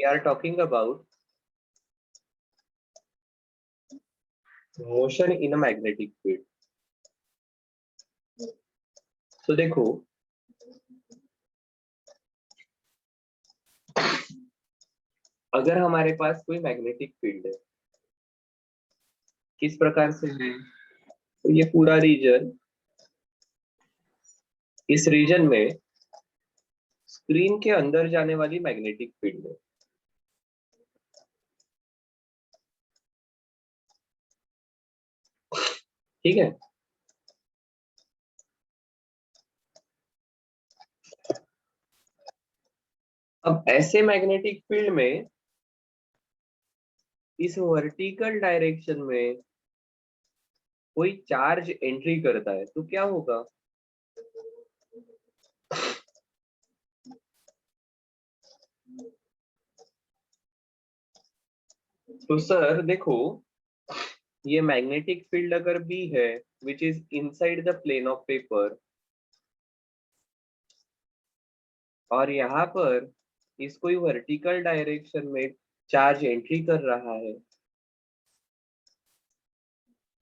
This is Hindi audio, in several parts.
we are talking about motion in a magnetic field. तो देखो अगर हमारे पास कोई मैग्नेटिक फील्ड है, किस प्रकार से है, तो ये पूरा रीजन, इस रीजन में स्क्रीन के अंदर जाने वाली मैग्नेटिक फील्ड है। ठीक है, अब ऐसे मैग्नेटिक फील्ड में इस वर्टिकल डायरेक्शन में कोई चार्ज एंट्री करता है तो क्या होगा? तो सर देखो, ये मैग्नेटिक फील्ड अगर बी है which is inside the plane of paper, और यहाँ पर इस कोई वर्टिकल डायरेक्शन में चार्ज एंट्री कर रहा है,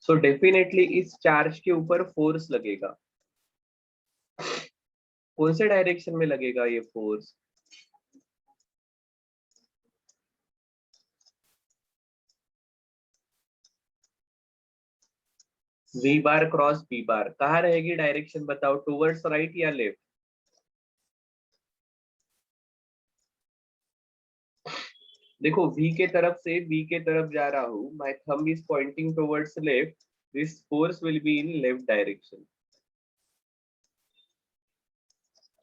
सो डेफिनेटली इस चार्ज के ऊपर फोर्स लगेगा। कौन से डायरेक्शन में लगेगा ये force? V bar cross B bar, कहाँ रहेगी डायरेक्शन बताओ, टूवर्ड्स राइट या लेफ्ट? देखो V के तरफ से B के तरफ जा रहा हूं, my thumb is pointing towards left, this force will be in left direction.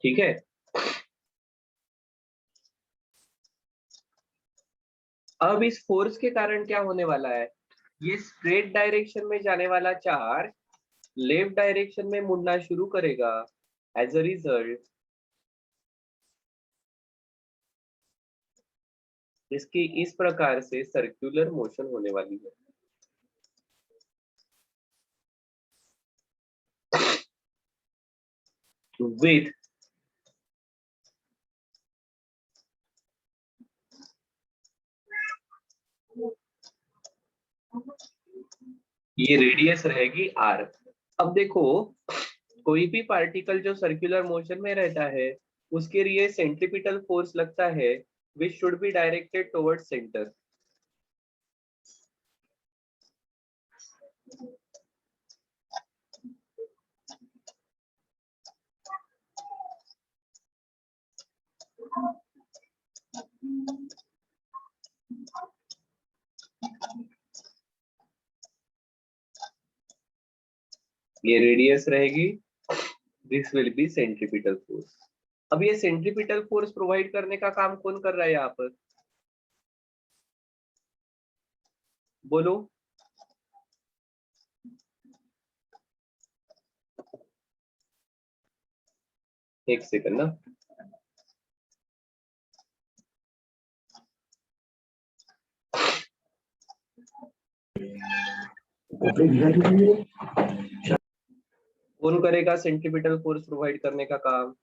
ठीक है, अब इस फोर्स के कारण क्या होने वाला है, ये स्ट्रेट डायरेक्शन में जाने वाला चार्ज लेफ्ट डायरेक्शन में मुड़ना शुरू करेगा। एज अ रिजल्ट इसकी इस प्रकार से सर्कुलर मोशन होने वाली है। विथ ये रेडियस रहेगी r। अब देखो, कोई भी पार्टिकल जो सर्कुलर मोशन में रहता है उसके लिए सेंट्रीपिटल फोर्स लगता है which should be directed towards centre. ये रेडियस रहेगी, this will be centripetal force. अब ये सेंट्रीपिटल फोर्स प्रोवाइड करने का काम कौन कर रहा है यहाँ पर, बोलो? एक सेकंड ना, कौन करेगा सेंट्रीपिटल फोर्स प्रोवाइड करने का काम?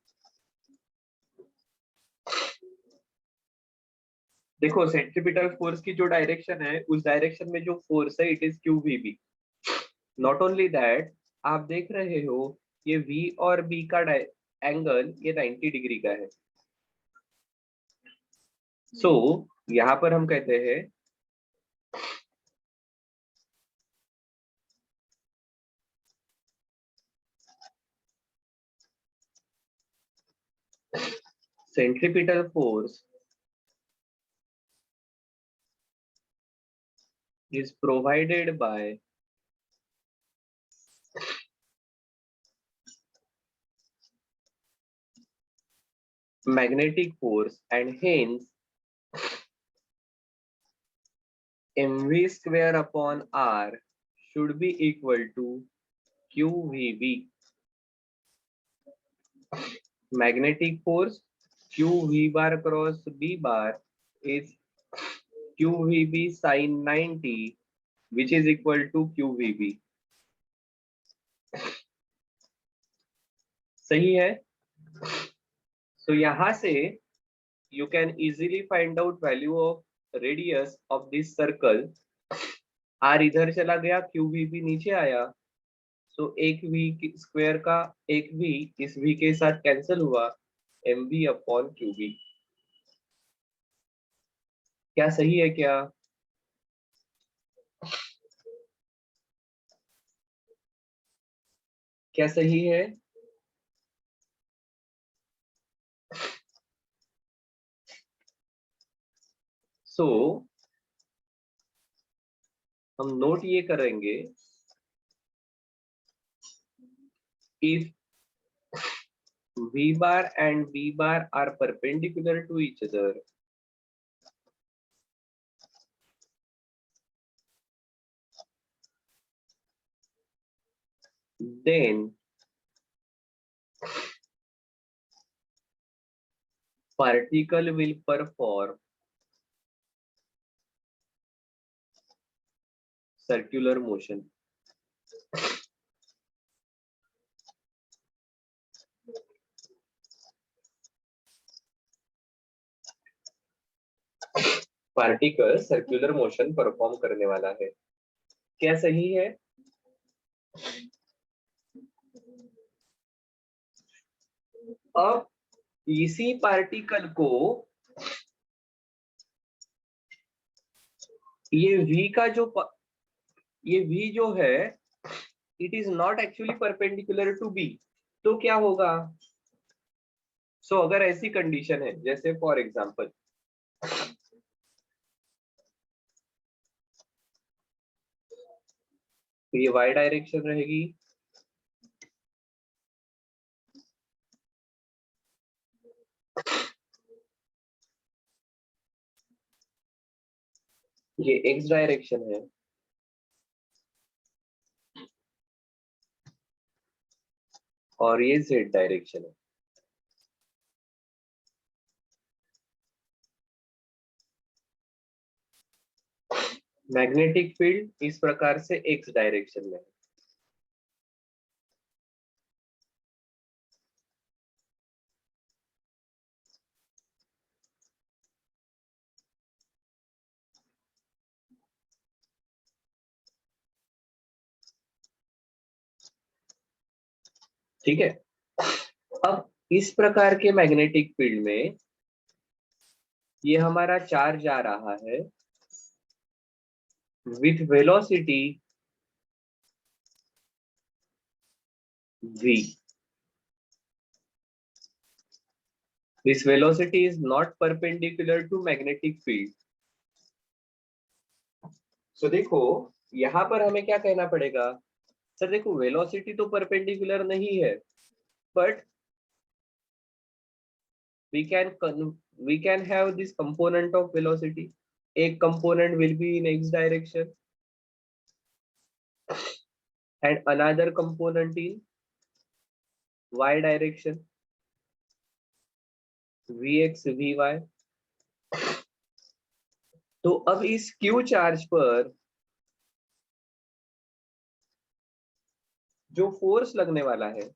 देखो सेंट्रीपिटल फोर्स की जो डायरेक्शन है उस डायरेक्शन में जो फोर्स है it is QVB। Not only that, आप देख रहे हो ये V और B का एंगल ये 90 डिग्री का है। सो यहाँ पर हम कहते हैं centripetal force is provided by magnetic force and hence mv square upon r should be equal to QVB. Magnetic force QV bar cross B bar is QVB sin 90 which is equal to QVB. सही है? तो यहां से you can easily find out value of radius of this circle. r इधर चला गया, qv भी नीचे आया, सो एक v स्क्वायर का एक v इस v के साथ कैंसिल हुआ, mv अपॉन qv। क्या सही है क्या? क्या सही है? सो हम नोट ये करेंगे, if v bar and b bar are perpendicular to each other, then particle will perform circular motion. Particle circular motion perform करने वाला है। क्या सही है? अब इसी पार्टिकल को ये v का ये v जो है it is not actually perpendicular to b, तो क्या होगा? सो अगर ऐसी कंडीशन है, जैसे फॉर एग्जांपल ये y डायरेक्शन रहेगी, ये x डायरेक्शन है, और ये z डायरेक्शन है। मैग्नेटिक फील्ड इस प्रकार से x डायरेक्शन में है। ठीक है, अब इस प्रकार के मैग्नेटिक फील्ड में ये हमारा चार्ज आ रहा है with velocity v. This velocity is not perpendicular to magnetic field. So देखो यहाँ पर हमें क्या कहना पड़ेगा? सर देखो वेलोसिटी तो परपेंडिकुलर नहीं है, but we can have this component of velocity. एक component will be in x direction and another component in y direction, vx vy. तो अब इस q चार्ज पर जो फोर्स लगने वाला है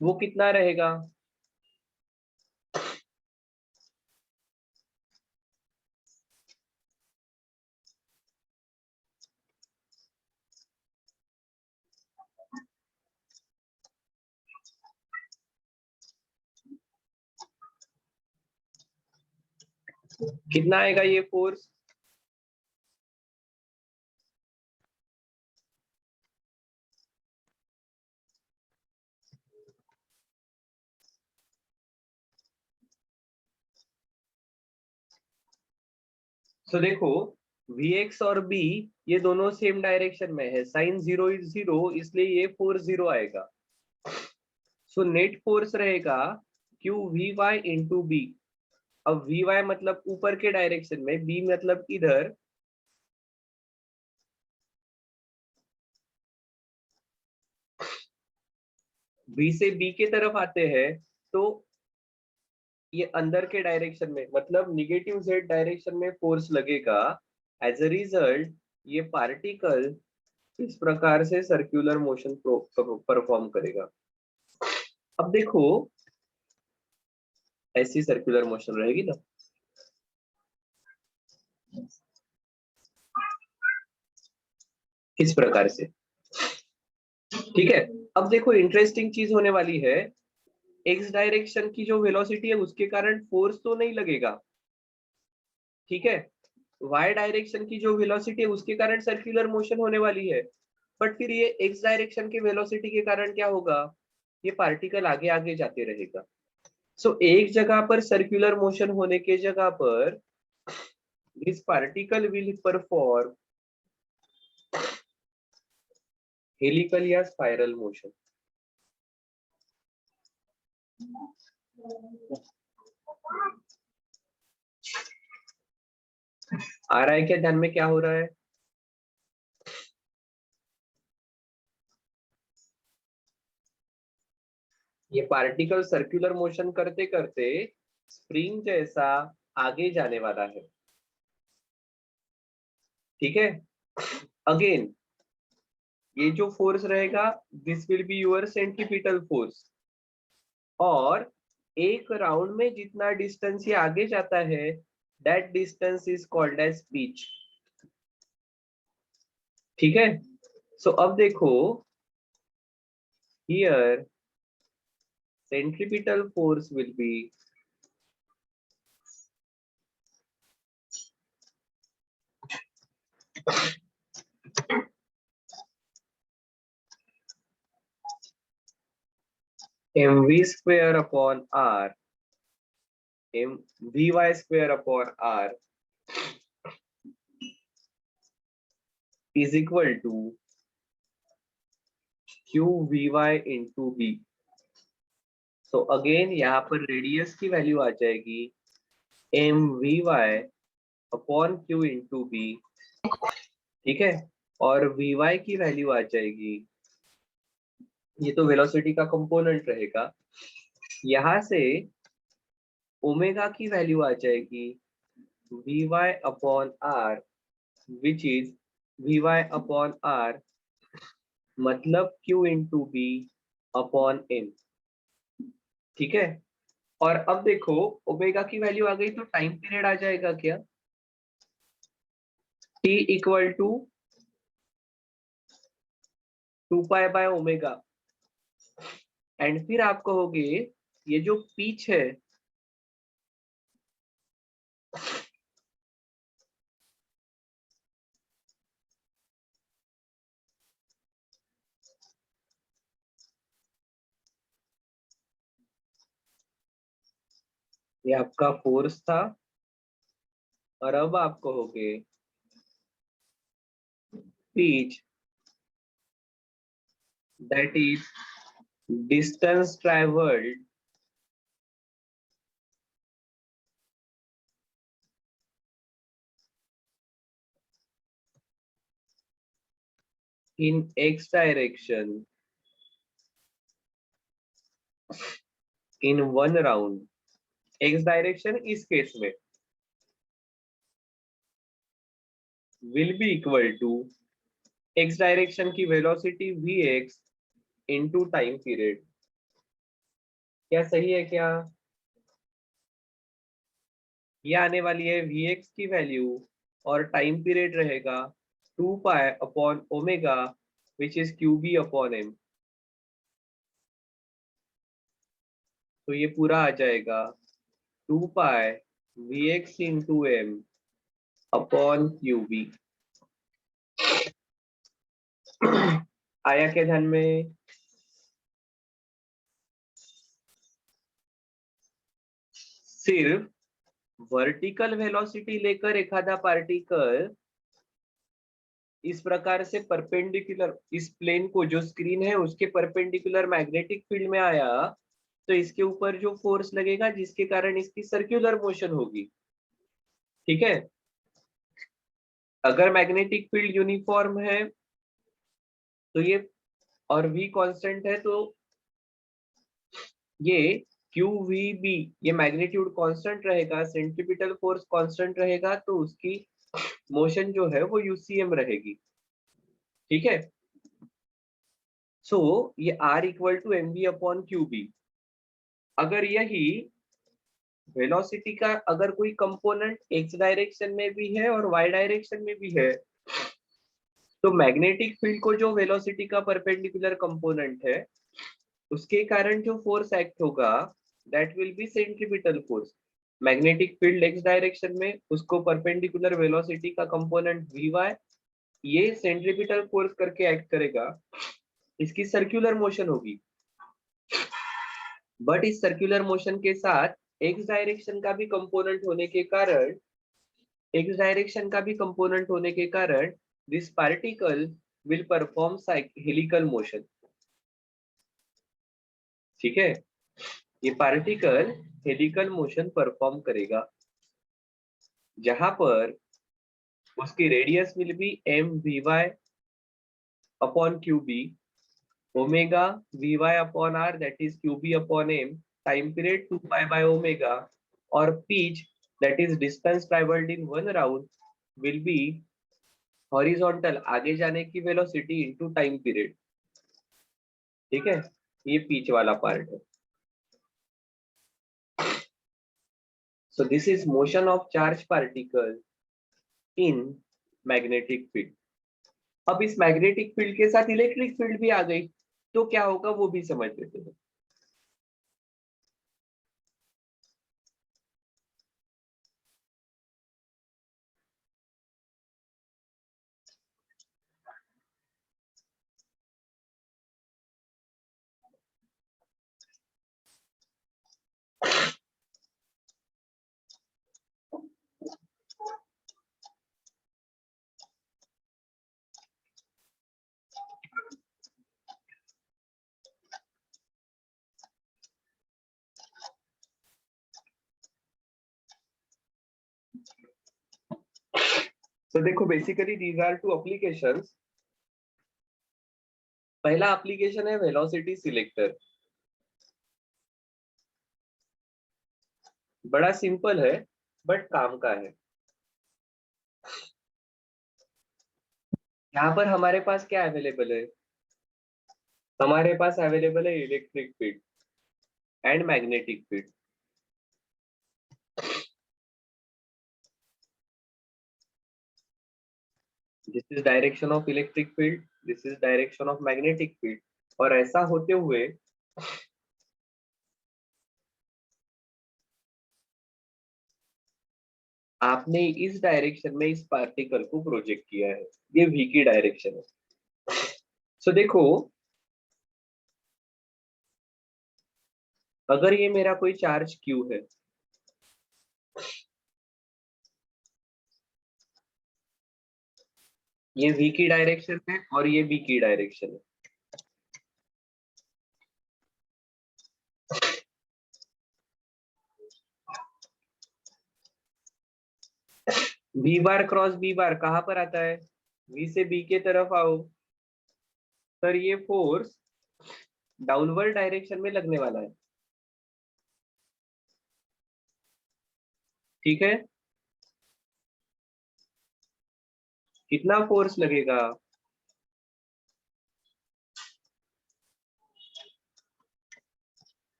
वो कितना रहेगा? कितना आएगा ये फोर्स? तो देखो Vx और B ये दोनों सेम डायरेक्शन में है, साइन 0 इज 0, इसलिए ये फोर्स 0 आएगा। सो नेट फोर्स रहेगा Q Vy इंटू बी। अब Vy मतलब ऊपर के डायरेक्शन में, B मतलब इधर, B से B के तरफ आते हैं तो ये अंदर के डायरेक्शन में, मतलब निगेटिव z डायरेक्शन में फोर्स लगेगा। एज अ रिजल्ट ये पार्टिकल इस प्रकार से सर्कुलर मोशन परफॉर्म करेगा। अब देखो ऐसी सर्कुलर मोशन रहेगी ना। किस प्रकार से, ठीक है। अब देखो इंटरेस्टिंग चीज होने वाली है, एक्स डायरेक्शन की जो वेलोसिटी है उसके कारण फोर्स तो नहीं लगेगा, ठीक है। वाई डायरेक्शन की जो वेलोसिटी है उसके कारण सर्कुलर मोशन होने वाली है, बट फिर ये एक्स डायरेक्शन के वेलोसिटी के कारण क्या होगा, ये पार्टिकल आगे आगे जाते रहेगा। सो एक जगह पर सर्कुलर मोशन होने के जगह पर this particle will perform helical या स्पाइरल मोशन। आ रहा है क्या ध्यान में क्या हो रहा है? ये पार्टिकल सर्कुलर मोशन करते करते स्प्रिंग जैसा आगे जाने वाला है, ठीक है। अगेन ये जो फोर्स रहेगा this will be your centripetal force, और एक राउंड में जितना डिस्टेंस ये आगे जाता है that distance is called as pitch, ठीक है। सो अब देखो here centripetal force will be mv square upon r, mvy square upon r is equal to qvy into v। So again यहाँ पर रेडियस की वैल्यू आ जाएगी mvy upon q into v, ठीक है। और vy की वैल्यू आ जाएगी, ये तो वेलोसिटी का कंपोनेंट रहेगा, यहाँ से ओमेगा की वैल्यू आ जाएगी vy upon r which is vy upon r मतलब q into B upon m, ठीक है। और अब देखो ओमेगा की वैल्यू आ गई तो टाइम पीरियड आ जाएगा क्या, t equal to 2 pi by omega, and फिर आप कहोगे ये जो पिच है ये आपका फोर्स था, और अब आप कहोगे pitch that is distance travelled in x direction in one round. x direction इस केस में will be equal to x direction की velocity vx into time period. क्या सही है क्या? ये आने वाली है vx की वैल्यू और टाइम पीरियड रहेगा 2 pi upon omega which is qb upon m। तो ये पूरा आ जाएगा 2 पाई vx into m upon qb। आया क्या ध्यान में? सिर्फ वर्टिकल वेलोसिटी लेकर एखादा पार्टिकल इस प्रकार से परपेंडिकुलर इस प्लेन को जो स्क्रीन है उसके परपेंडिकुलर मैग्नेटिक फील्ड में आया, तो इसके ऊपर जो फोर्स लगेगा जिसके कारण इसकी सर्कुलर मोशन होगी, ठीक है। अगर मैग्नेटिक फील्ड यूनिफॉर्म है तो ये और v कांस्टेंट है तो ये QVB ये मैग्नीट्यूड कांस्टेंट रहेगा, सेंट्रीपिटल फोर्स कांस्टेंट रहेगा, तो उसकी मोशन जो है वो UCM रहेगी, ठीक है। सो ये R equal to mv upon QB। अगर यही वेलोसिटी का अगर कोई कंपोनेंट एक्स डायरेक्शन में भी है और वाई डायरेक्शन में भी है, तो मैग्नेटिक फील्ड को जो वेलोसिटी का परपेंडिकुलर कंपोनेंट है उसके कारण जो फोर्स एक्ट होगा that will be centripetal force. Magnetic field x direction में, उसको परपेंडिकुलर वेलोसिटी का कंपोनेंट वी वाई, ये सेंट्रीपिटल फोर्स करके एक्ट करेगा। इसकी सर्कुलर मोशन होगी, बट इस सर्कुलर मोशन के साथ एक्स डायरेक्शन का भी कंपोनेंट होने के कारण, एक्स डायरेक्शन का भी कंपोनेंट होने के कारण this particle will perform helical motion. ठीक है, ये पार्टिकल हेलिकल मोशन परफॉर्म करेगा, जहां पर उसकी radius will be M V Y upon Q B, omega V Y upon R that is Q B upon M, time period 2 pi by omega, और pitch that is distance travelled in one round will be horizontal, आगे जाने की वेलोसिटी इनटू टाइम पीरियड। ठीक है, ये पीच वाला पार्ट है। So this is motion of charge particle in magnetic field. अब इस मैग्नेटिक फील्ड के साथ इलेक्ट्रिक फील्ड भी आ गई, तो क्या होगा वो भी समझ लेते हैं। तो देखो basically these are two applications. पहला एप्लीकेशन है वेलोसिटी सिलेक्टर। बड़ा सिंपल है बट काम का है। यहाँ पर हमारे पास क्या अवेलेबल है? हमारे पास अवेलेबल है electric field and magnetic field. This is direction of electric field, this is direction of magnetic field. और ऐसा होते हुए आपने इस डायरेक्शन में इस पार्टिकल को प्रोजेक्ट किया है, ये v की डायरेक्शन है। सो देखो, अगर ये मेरा कोई चार्ज q है, ये v की डायरेक्शन है और ये b की डायरेक्शन है। v बार क्रॉस b बार कहाँ पर आता है? v से b के तरफ आओ, सर ये फोर्स डाउनवर्ड डायरेक्शन में लगने वाला है। ठीक है, कितना फोर्स लगेगा?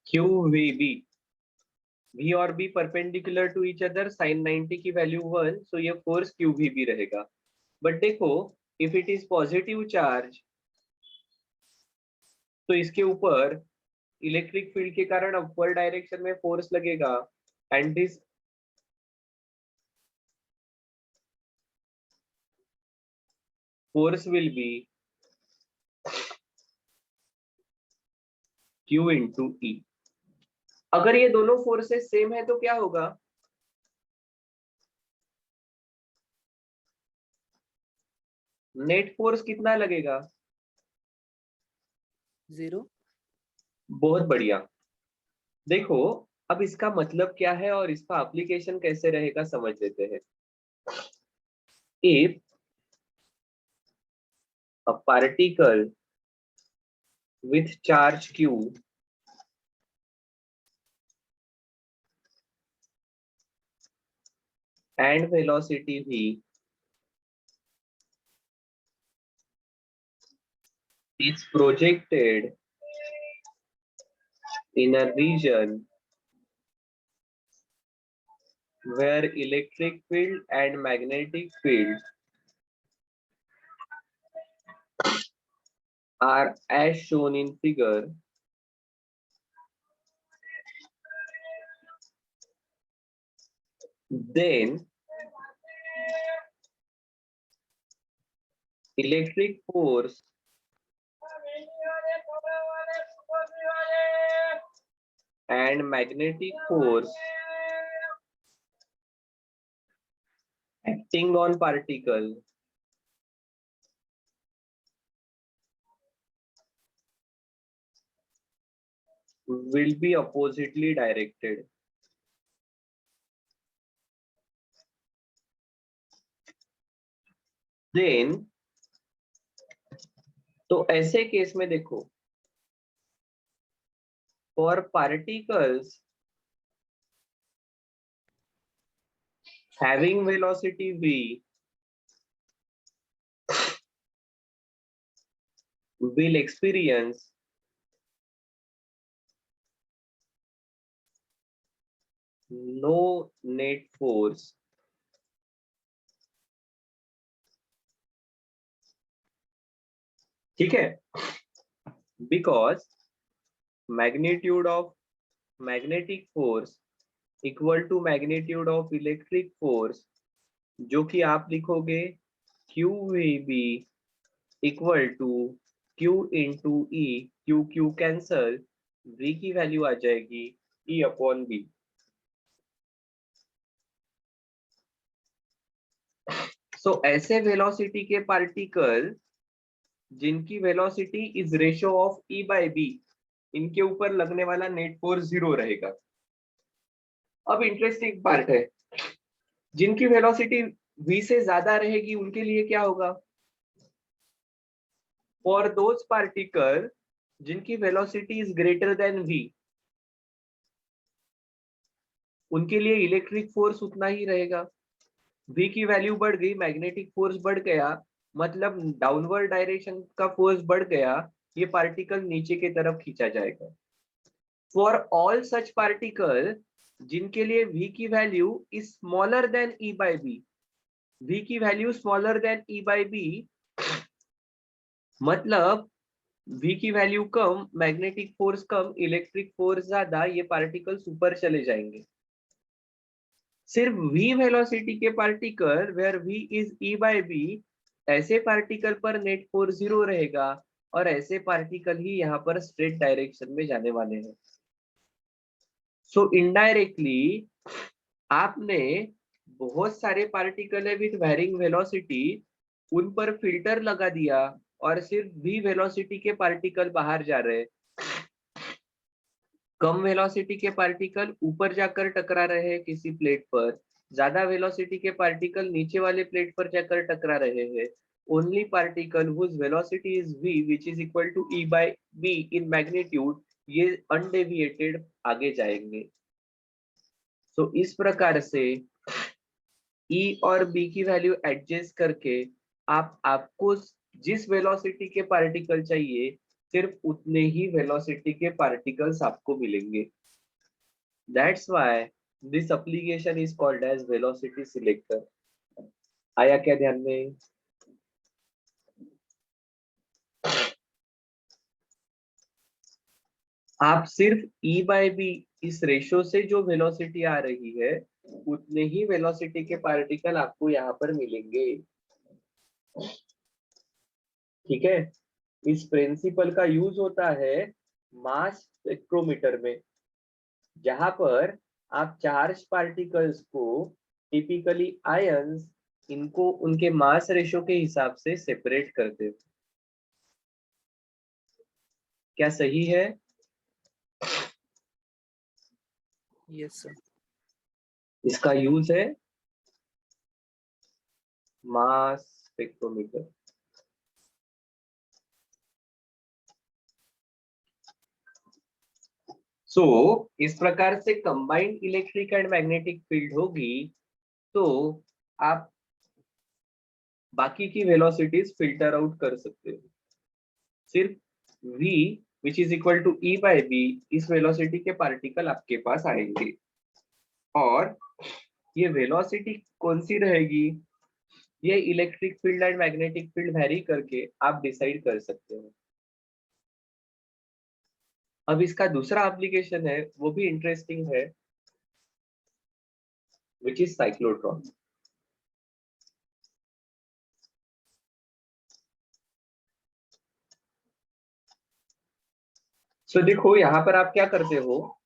क्यू वी बी, v और b perpendicular to each other, sin 90 की वैल्यू 1, सो ये फोर्स क्यू वी बी रहेगा। बट देखो, if it is positive charge तो इसके ऊपर इलेक्ट्रिक फील्ड के कारण अपवर्ड डायरेक्शन में फोर्स लगेगा, and this force will be Q into E. अगर ये दोनों फोर्सेस सेम है तो क्या होगा? नेट फोर्स कितना लगेगा? 0। बहुत बढ़िया। देखो, अब इसका मतलब क्या है और इसका एप्लीकेशन कैसे रहेगा समझ लेते हैं। If a particle with charge q and velocity v is projected in a region where electric field and magnetic field are as shown in figure, then electric force and magnetic force acting on particle will be oppositely directed. Then तो ऐसे केस में देखो, for particles having velocity v will experience no net force ठीक है, because magnitude of magnetic force equal to magnitude of electric force, जो कि आप लिखोगे QVB equal to Q into E, Q cancel, V की वैल्यू आ जाएगी E अपॉन B। सो ऐसे वेलोसिटी के पार्टिकल जिनकी velocity is ratio of E by B, इनके ऊपर लगने वाला नेट फोर्स 0 रहेगा। अब इंटरेस्टिंग पार्ट है, जिनकी वेलोसिटी V से ज्यादा रहेगी उनके लिए क्या होगा? फॉर दोज पार्टिकल जिनकी velocity is greater than V, उनके लिए इलेक्ट्रिक फोर्स उतना ही रहेगा। V की वैल्यू बढ़ गई, मैग्नेटिक फोर्स बढ़ गया, मतलब डाउनवर्ड डायरेक्शन का फोर्स बढ़ गया, ये पार्टिकल नीचे की तरफ खींचा जाएगा। फॉर ऑल सच पार्टिकल जिनके लिए V की value is smaller than E by B, V की value smaller than E by B, मतलब V की वैल्यू कम, मैग्नेटिक फोर्स कम, इलेक्ट्रिक फोर्स ज्यादा, ये पार्टिकल्स ऊपर चले जाएंगे। सिर्फ V वेलोसिटी के particle where V is E by B, ऐसे पार्टिकल पर नेट फोर्स 0 रहेगा, और ऐसे पार्टिकल ही यहाँ पर स्ट्रेट डायरेक्शन में जाने वाले हैं। सो इनडायरेक्टली आपने बहुत सारे पार्टिकल है विथ वेरिंग वेलोसिटी, उन पर फिल्टर लगा दिया और सिर्फ V वेलोसिटी के पार्टिकल बाहर जा रहे हैं। कम वेलोसिटी के पार्टिकल ऊपर जाकर टकरा रहे हैं किसी प्लेट पर, ज्यादा वेलोसिटी के पार्टिकल नीचे वाले प्लेट पर जाकर टकरा रहे हैं। Only particle whose velocity is v which is equal to E by B in magnitude, ये अनडेविएटेड आगे जाएंगे। सो इस प्रकार से E और B की वैल्यू एडजस्ट करके आपको जिस वेलोसिटी के पार्टिकल चाहिए, सिर्फ उतने ही वेलोसिटी के पार्टिकल्स आपको मिलेंगे। That's why this application is called as velocity selector। आया क्या ध्यान में? आप सिर्फ E बाय B इस रेशो से जो वेलोसिटी आ रही है, उतने ही वेलोसिटी के पार्टिकल आपको यहाँ पर मिलेंगे। ठीक है, इस प्रिंसिपल का यूज होता है मास स्पेक्ट्रोमीटर में, जहां पर आप चार्ज पार्टिकल्स को, टिपिकली आयंस, इनको उनके मास रेशो के हिसाब से सेपरेट करते हो। क्या सही है? Yes sir. इसका यूज है मास स्पेक्ट्रोमीटर। सो इस प्रकार से combined electric and magnetic field होगी, तो आप बाकी की वेलोसिटीज फिल्टर आउट कर सकते हो। सिर्फ v which is equal to E by B, इस वेलोसिटी के पार्टिकल आपके पास आएंगे। और ये वेलोसिटी कौन सी रहेगी, ये electric field and magnetic field vary करके आप डिसाइड कर सकते हो। अब इसका दूसरा एप्लीकेशन है, वो भी इंटरेस्टिंग है, विच इज साइक्लोट्रॉन। सो देखो यहाँ पर आप क्या करते हो,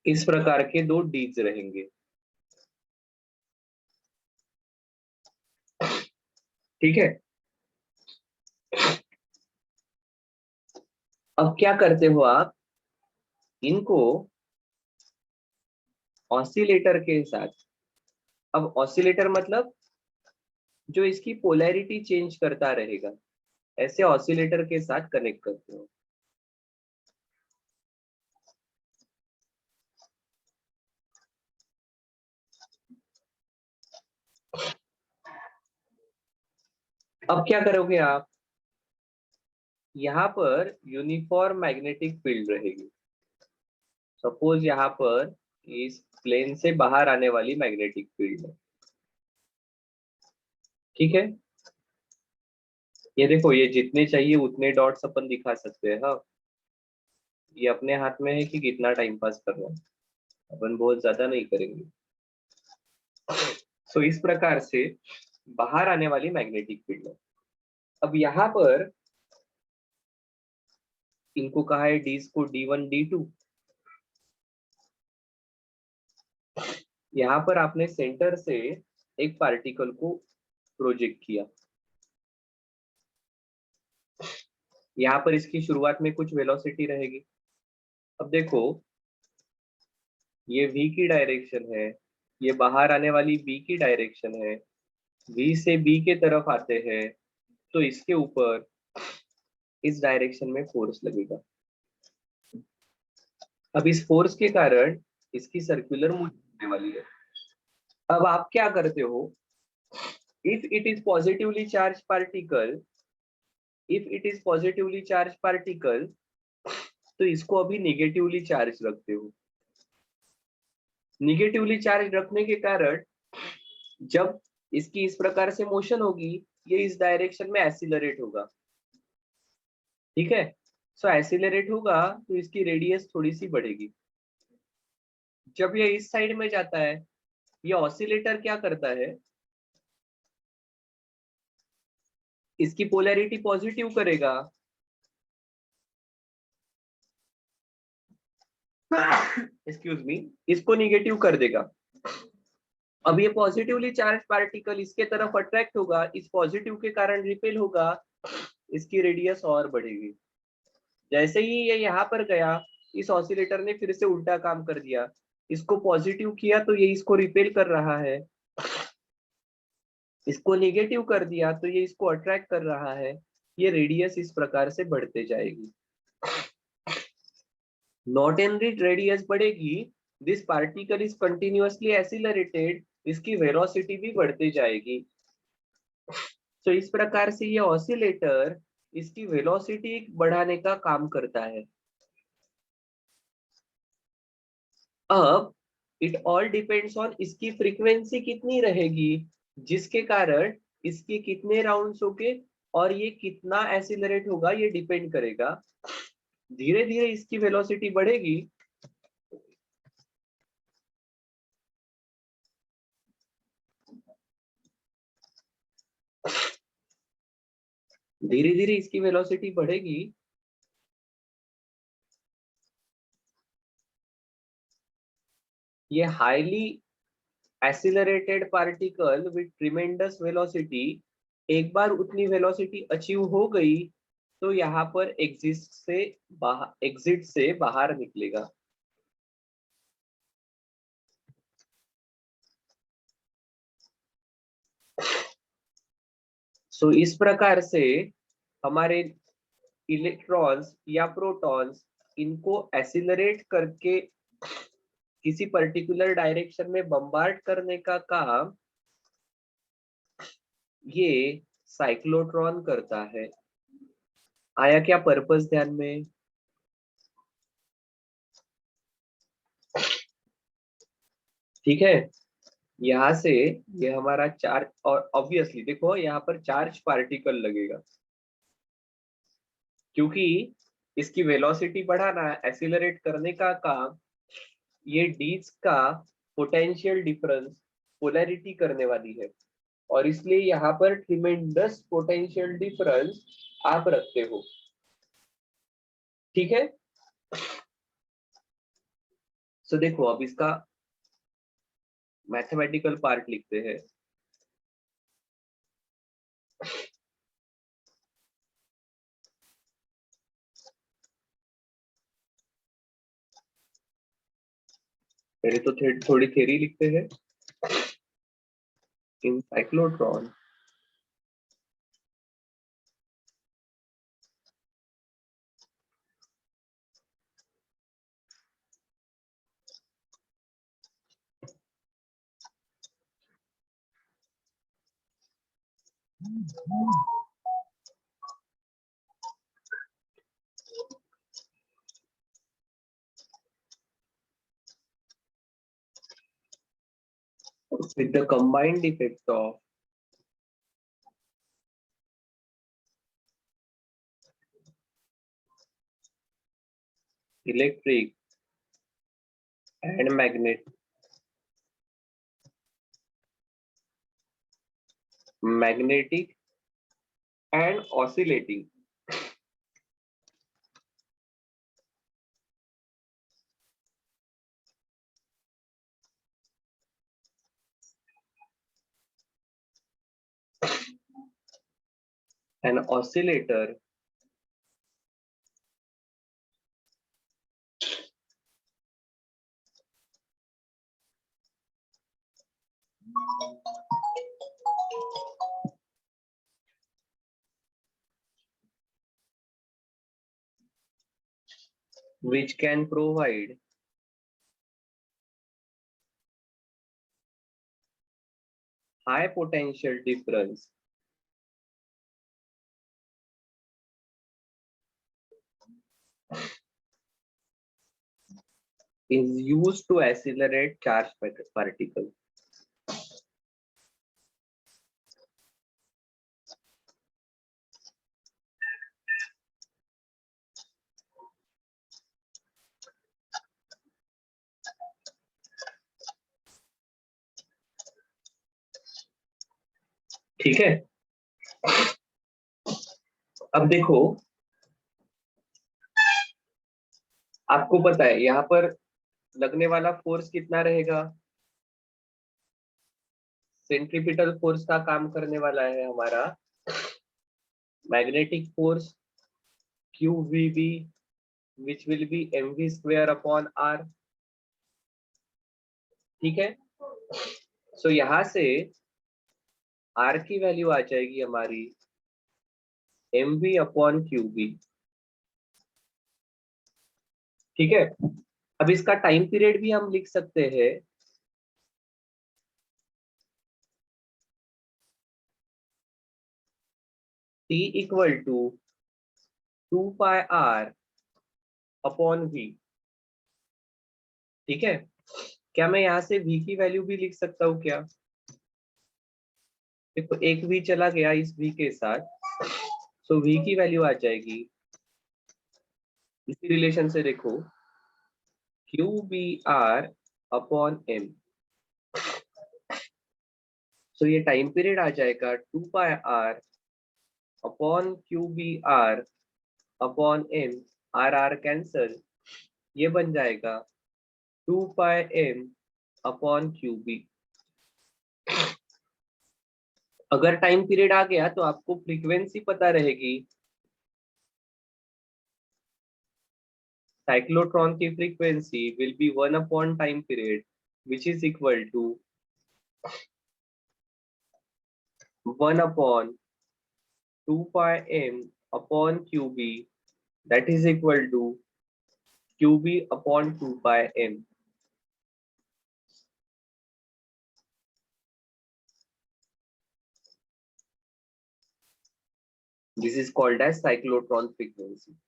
इस प्रकार के दो डीज रहेंगे, ठीक है। अब क्या करते हो आप, इनको ऑसिलेटर के साथ, अब ऑसिलेटर मतलब जो इसकी पोलैरिटी चेंज करता रहेगा, ऐसे ऑसिलेटर के साथ कनेक्ट करते हो। अब क्या करोगे आप, यहाँ पर यूनिफॉर्म मैग्नेटिक फील्ड रहेगी। सपोज यहाँ पर इस प्लेन से बाहर आने वाली मैग्नेटिक फील्ड है, ठीक है। ये देखो, ये जितने चाहिए उतने डॉट्स अपन दिखा सकते हैं, हाँ। ये अपने हाथ में है कि कितना टाइम पास करना है, अपन बहुत ज्यादा नहीं करेंगे। सो इस प्रकार से बाहर आने वाली मैग्नेटिक फील्ड है। अब यहाँ पर इनको कहा है डीज को D1 D2। यहाँ पर आपने सेंटर से एक पार्टिकल को प्रोजेक्ट किया, यहाँ पर इसकी शुरुआत में कुछ वेलोसिटी रहेगी। अब देखो, ये v की डायरेक्शन है, ये बाहर आने वाली b की डायरेक्शन है, v से b के तरफ आते हैं, तो इसके ऊपर इस डायरेक्शन में फोर्स लगेगा। अब इस फोर्स के कारण इसकी सर्कुलर मोशन होने वाली है। अब आप क्या करते हो, if it is positively charge particle, if it is positively charge particle, तो इसको अभी निगेटिवली चार्ज रखते हो। निगेटिवली चार्ज रखने के कारण जब इसकी इस प्रकार से मोशन होगी, ये इस डायरेक्शन में एसिलरेट होगा, ठीक है। सो एसिलरेट होगा तो इसकी रेडियस थोड़ी सी बढ़ेगी। जब ये इस साइड में जाता है, ये ऑसिलेटर क्या करता है, इसकी पोलैरिटी पॉजिटिव करेगा, एक्सक्यूज मी, इसको निगेटिव कर देगा। अब ये पॉजिटिवली चार्ज पार्टिकल इसके तरफ अट्रैक्ट होगा, इस पॉजिटिव के कारण रिपेल होगा, इसकी रेडियस और बढ़ेगी। जैसे ही ये यहाँ पर गया, इस ऑसिलेटर ने फिर से उल्टा काम कर दिया, इसको पॉजिटिव किया तो ये इसको रिपेल कर रहा है, इसको नेगेटिव कर दिया तो ये इसको अट्रैक्ट कर रहा है। ये रेडियस इस प्रकार से बढ़ते जाएगी, नॉट एनरिच रेडियस बढ़ेगी, this particle is continuously accelerated, इसकी वेलोसिटी भी बढ़ती जाएगी। तो इस प्रकार से ये ऑसिलेटर इसकी वेलोसिटी बढ़ाने का काम करता है। अब इट ऑल डिपेंड्स ऑन इसकी फ्रीक्वेंसी कितनी रहेगी, जिसके कारण इसके कितने राउंड्स होंगे और ये कितना एसिलरेट होगा, ये डिपेंड करेगा। धीरे धीरे इसकी वेलोसिटी बढ़ेगी, धीरे धीरे इसकी वेलोसिटी बढ़ेगी। ये highly accelerated particle with tremendous velocity एक बार उतनी वेलोसिटी अचीव हो गई तो यहाँ पर एग्जिट से बाहर निकलेगा। सो इस प्रकार से हमारे इलेक्ट्रॉन्स या प्रोटॉन्स इनको एसिलरेट करके किसी पर्टिकुलर डायरेक्शन में बम्बार्ड करने का काम ये साइक्लोट्रॉन करता है। आया क्या पर्पस ध्यान में? ठीक है, यहाँ से ये हमारा चार्ज, और ऑब्वियसली देखो यहाँ पर चार्ज पार्टिकल लगेगा क्योंकि इसकी वेलोसिटी बढ़ाना, एसिलरेट करने का काम ये डीज का पोटेंशियल डिफरेंस पोलैरिटी करने वाली है, और इसलिए यहाँ पर ट्रिमेंडस पोटेंशियल डिफरेंस आप रखते हो। ठीक है, सो देखो अब इसका मैथमेटिकल पार्ट लिखते हैं। पहले तो थोड़ी थ्योरी लिखते हैं। इन cyclotron with the combined effect of electric and magnetic and oscillating an oscillator which can provide high potential difference is used to accelerate charged particle. ठीक है, अब देखो आपको पता है यहाँ पर लगने वाला फोर्स कितना रहेगा? सेंट्रीपिटल फोर्स का काम करने वाला है हमारा magnetic force QVB which will be mv square upon r। ठीक है, सो यहाँ से r की वैल्यू आ जाएगी हमारी mv अपॉन QB। ठीक है, अब इसका टाइम पीरियड भी हम लिख सकते हैं T equal to 2 pi r upon v। ठीक है, क्या मैं यहाँ से v की वैल्यू भी लिख सकता हूँ क्या? देखो एक v चला गया इस v के साथ, सो v की वैल्यू आ जाएगी इसी रिलेशन से, देखो QBr अपॉन m। सो ये टाइम पीरियड आ जाएगा 2 pi r upon Q B R upon M, R R cancel, ये बन जाएगा 2 pi M upon Q B. अगर टाइम पीरियड आ गया तो आपको फ्रीक्वेंसी पता रहेगी। साइक्लोट्रॉन की frequency will be 1 upon time period which is equal to 1 upon 2 pi m upon qb, that is equal to qb upon 2 pi m. This is called as cyclotron frequency.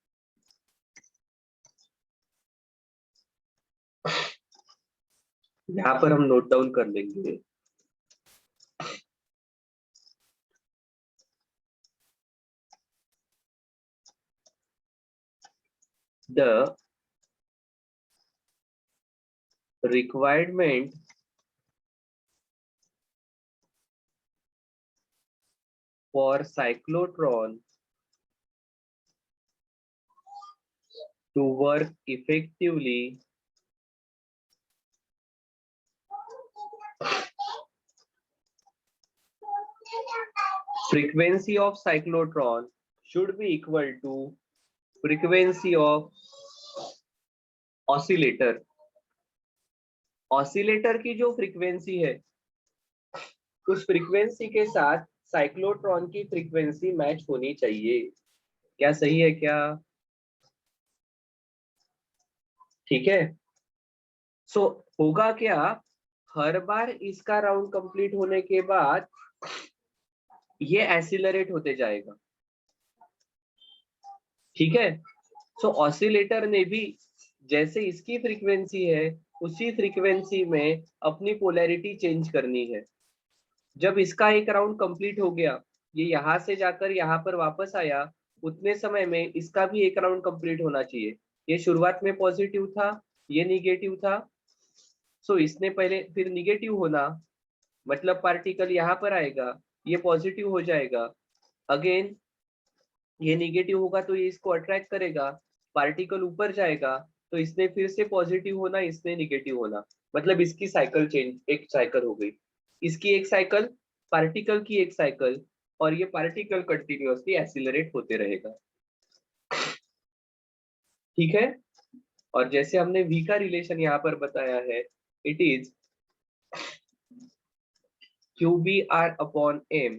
यहाँ पर हम नोट डाउन कर लेंगे। The requirement for cyclotron to work effectively frequency of cyclotron should be equal to frequency of oscillator. Oscillator की जो फ्रीक्वेंसी है उस फ्रीक्वेंसी के साथ साइक्लोट्रॉन की फ्रीक्वेंसी मैच होनी चाहिए। क्या सही है क्या? ठीक है। सो होगा क्या, हर बार इसका राउंड कंप्लीट होने के बाद ये एक्सीलरेट होते जाएगा। ठीक है। सो ऑसिलेटर ने भी जैसे इसकी फ्रीक्वेंसी है उसी फ्रीक्वेंसी में अपनी पोलैरिटी चेंज करनी है। जब इसका एक राउंड कंप्लीट हो गया, ये यहाँ से जाकर यहाँ पर वापस आया, उतने समय में इसका भी एक राउंड कंप्लीट होना चाहिए। ये शुरुआत में पॉजिटिव था, ये निगेटिव था, सो इसने पहले फिर निगेटिव होना, मतलब पार्टिकल यहाँ पर आएगा, ये पॉजिटिव हो जाएगा, अगेन ये निगेटिव होगा तो ये इसको अट्रैक्ट करेगा, पार्टिकल ऊपर जाएगा तो इसने फिर से पॉजिटिव होना, इसने निगेटिव होना, मतलब इसकी साइकिल चेंज, एक साइकिल हो गई, इसकी एक साइकिल, पार्टिकल की एक साइकिल, और ये पार्टिकल कंटिन्यूअसली एक्सीलरेट होते रहेगा। ठीक है। और जैसे हमने v का रिलेशन यहाँ पर बताया है, it is qbr upon m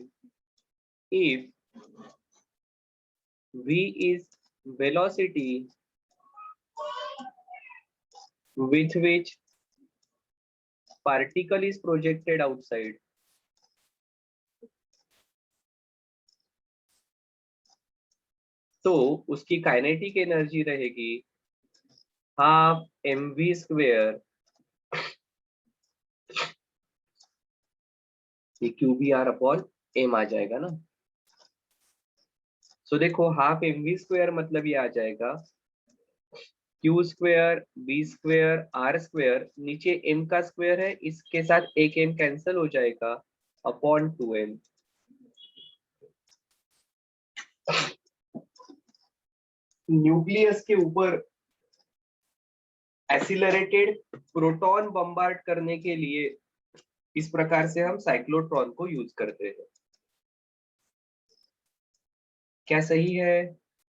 if v is velocity with which particle is projected outside. तो उसकी काइनेटिक एनर्जी रहेगी हाफ mv स्क्वेयर, ये qbr अपॉन m आ जाएगा ना। सो देखो हाफ mv स्क्वेयर मतलब ये आ जाएगा q square b square r square, नीचे m का स्क्वेयर है, इसके साथ एक m कैंसिल हो जाएगा, अपॉन 2m। न्यूक्लियस के ऊपर एक्सीलरेटेड प्रोटॉन बम्बार्ड करने के लिए इस प्रकार से हम साइक्लोट्रॉन को यूज करते हैं। क्या सही है?